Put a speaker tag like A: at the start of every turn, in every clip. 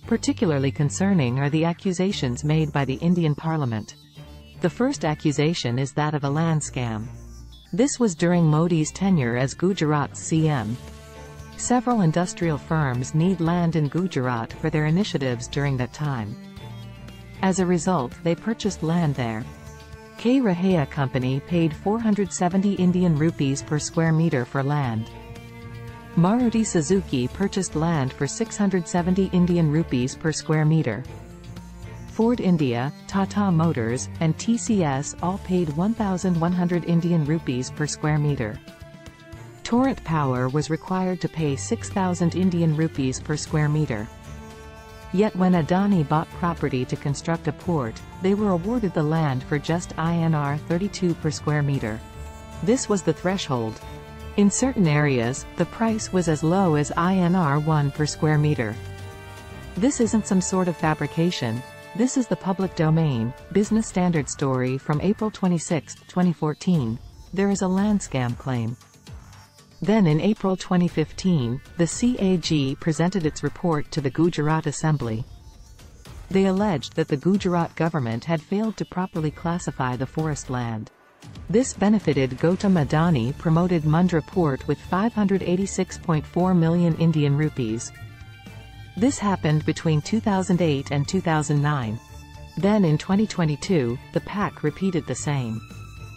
A: Particularly concerning are the accusations made by the Indian Parliament. The first accusation is that of a land scam. This was during Modi's tenure as Gujarat's CM. Several industrial firms need land in Gujarat for their initiatives during that time. As a result, they purchased land there. K Raheja Company paid 470 Indian rupees per square meter for land. Maruti Suzuki purchased land for 670 Indian rupees per square meter. Ford India, Tata Motors, and TCS all paid 1,100 Indian rupees per square meter. Torrent Power was required to pay 6,000 Indian rupees per square meter. Yet when Adani bought property to construct a port, they were awarded the land for just INR 32 per square meter. This was the threshold. In certain areas, the price was as low as INR 1 per square meter. This isn't some sort of fabrication. This is the public domain, Business Standard story from April 26, 2014. There is a land scam claim. Then in April 2015, the CAG presented its report to the Gujarat Assembly. They alleged that the Gujarat government had failed to properly classify the forest land. This benefited Gautam Adani-promoted Mundra Port with 586.4 million Indian rupees. This happened between 2008 and 2009. Then in 2022, the PAC repeated the same.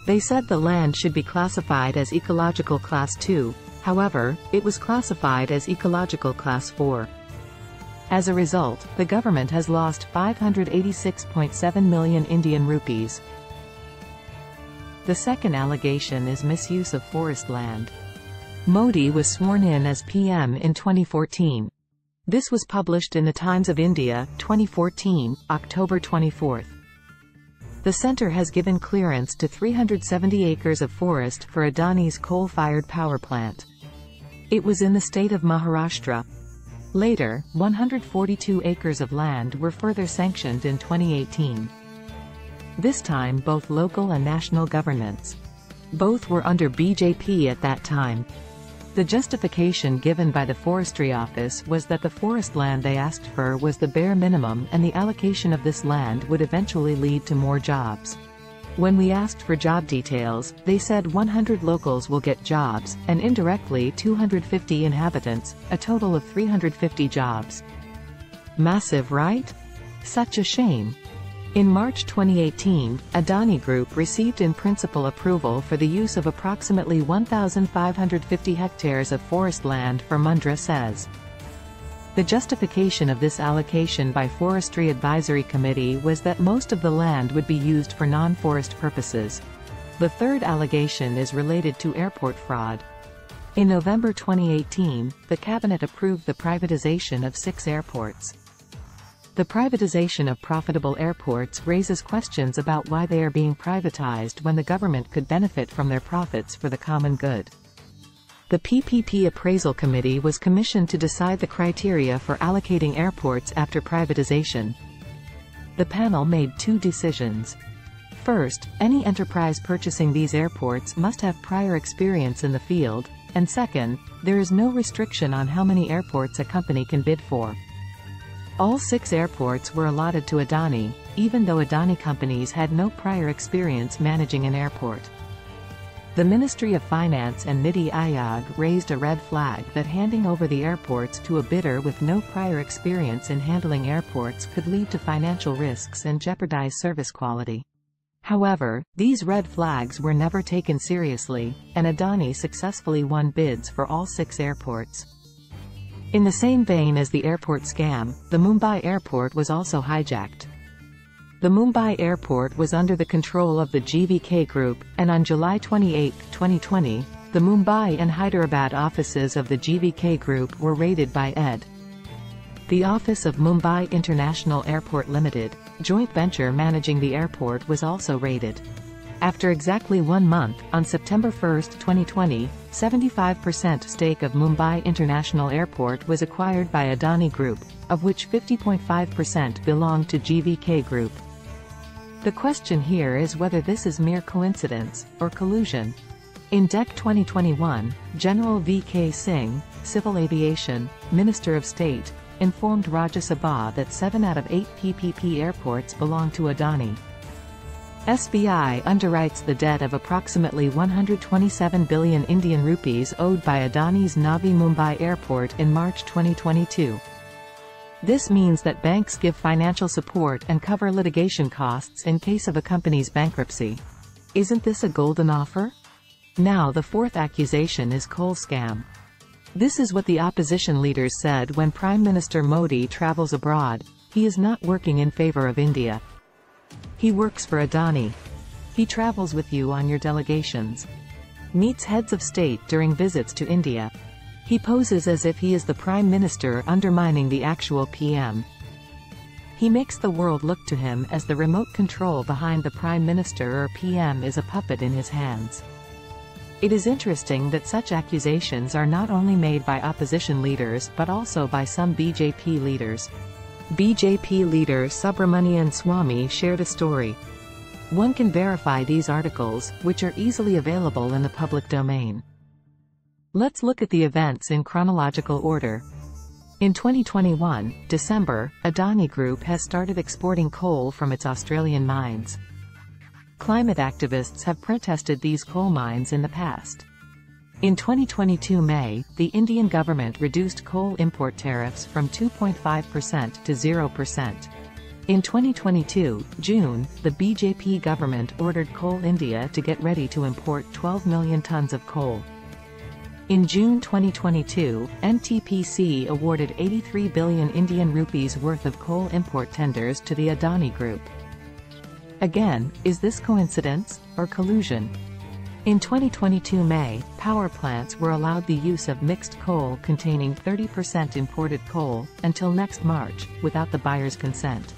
A: They said the land should be classified as Ecological Class 2, however, it was classified as Ecological Class 4. As a result, the government has lost 586.7 million Indian rupees. The second allegation is misuse of forest land. Modi was sworn in as PM in 2014. This was published in the Times of India, 2014, October 24. The centre has given clearance to 370 acres of forest for Adani's coal-fired power plant. It was in the state of Maharashtra. Later, 142 acres of land were further sanctioned in 2018. This time both local and national governments. Both were under BJP at that time. The justification given by the Forestry Office was that the forest land they asked for was the bare minimum and the allocation of this land would eventually lead to more jobs. When we asked for job details, they said 100 locals will get jobs, and indirectly 250 inhabitants, a total of 350 jobs. Massive, right? Such a shame. In March 2018, Adani Group received in principle approval for the use of approximately 1,550 hectares of forest land for Mundra SEZ. The justification of this allocation by Forestry Advisory Committee was that most of the land would be used for non-forest purposes. The third allegation is related to airport fraud. In November 2018, the Cabinet approved the privatization of 6 airports. The privatization of profitable airports raises questions about why they are being privatized when the government could benefit from their profits for the common good. The PPP Appraisal Committee was commissioned to decide the criteria for allocating airports after privatization. The panel made 2 decisions. First, any enterprise purchasing these airports must have prior experience in the field, and second, there is no restriction on how many airports a company can bid for. All 6 airports were allotted to Adani, even though Adani companies had no prior experience managing an airport. The Ministry of Finance and Niti Aayog raised a red flag that handing over the airports to a bidder with no prior experience in handling airports could lead to financial risks and jeopardize service quality. However, these red flags were never taken seriously, and Adani successfully won bids for all 6 airports. In the same vein as the airport scam, the Mumbai airport was also hijacked. The Mumbai airport was under the control of the GVK Group, and on July 28, 2020, the Mumbai and Hyderabad offices of the GVK Group were raided by ED. The office of Mumbai International Airport Limited, joint venture managing the airport, was also raided. After exactly 1 month, on September 1, 2020, 75% stake of Mumbai International Airport was acquired by Adani Group, of which 50.5% belonged to GVK Group. The question here is whether this is mere coincidence, or collusion. In DEC 2021, General V.K. Singh, Civil Aviation, Minister of State, informed Rajya Sabha that 7 out of 8 PPP airports belong to Adani. SBI underwrites the debt of approximately 127 billion Indian rupees owed by Adani's Navi Mumbai Airport in March 2022. This means that banks give financial support and cover litigation costs in case of a company's bankruptcy. Isn't this a golden offer? Now the fourth accusation is coal scam. This is what the opposition leaders said when Prime Minister Modi travels abroad. He is not working in favor of India. He works for Adani. He travels with you on your delegations. Meets heads of state during visits to India. He poses as if he is the Prime Minister, undermining the actual PM. He makes the world look to him as the remote control behind the Prime Minister or PM is a puppet in his hands. It is interesting that such accusations are not only made by opposition leaders but also by some BJP leaders. BJP leader Subramanian Swamy shared a story. One can verify these articles, which are easily available in the public domain. Let's look at the events in chronological order. In 2021, December, Adani Group has started exporting coal from its Australian mines. Climate activists have protested these coal mines in the past. In 2022 May, the Indian government reduced coal import tariffs from 2.5% to 0%. In 2022, June, the BJP government ordered Coal India to get ready to import 12 million tons of coal. In June 2022, NTPC awarded 83 billion Indian rupees worth of coal import tenders to the Adani Group. Again, is this coincidence, or collusion? In 2022 May, power plants were allowed the use of mixed coal containing 30% imported coal, until next March, without the buyer's consent.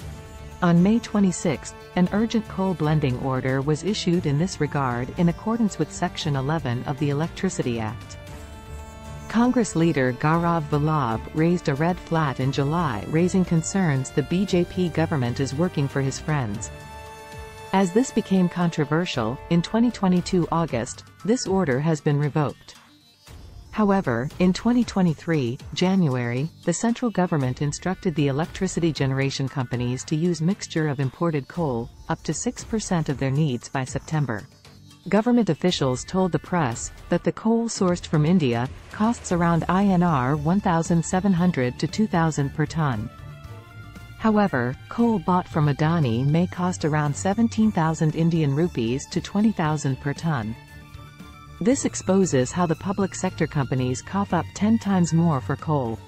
A: On May 26, an urgent coal blending order was issued in this regard in accordance with Section 11 of the Electricity Act. Congress leader Gaurav Vallabh raised a red flag in July, raising concerns the BJP government is working for his friends. As this became controversial, in 2022 August, this order has been revoked. However, in 2023, January, the central government instructed the electricity generation companies to use mixture of imported coal, up to 6% of their needs by September. Government officials told the press that the coal sourced from India costs around INR 1,700 to 2,000 per ton. However, coal bought from Adani may cost around 17,000 Indian rupees to 20,000 per ton. This exposes how the public sector companies cough up 10 times more for coal.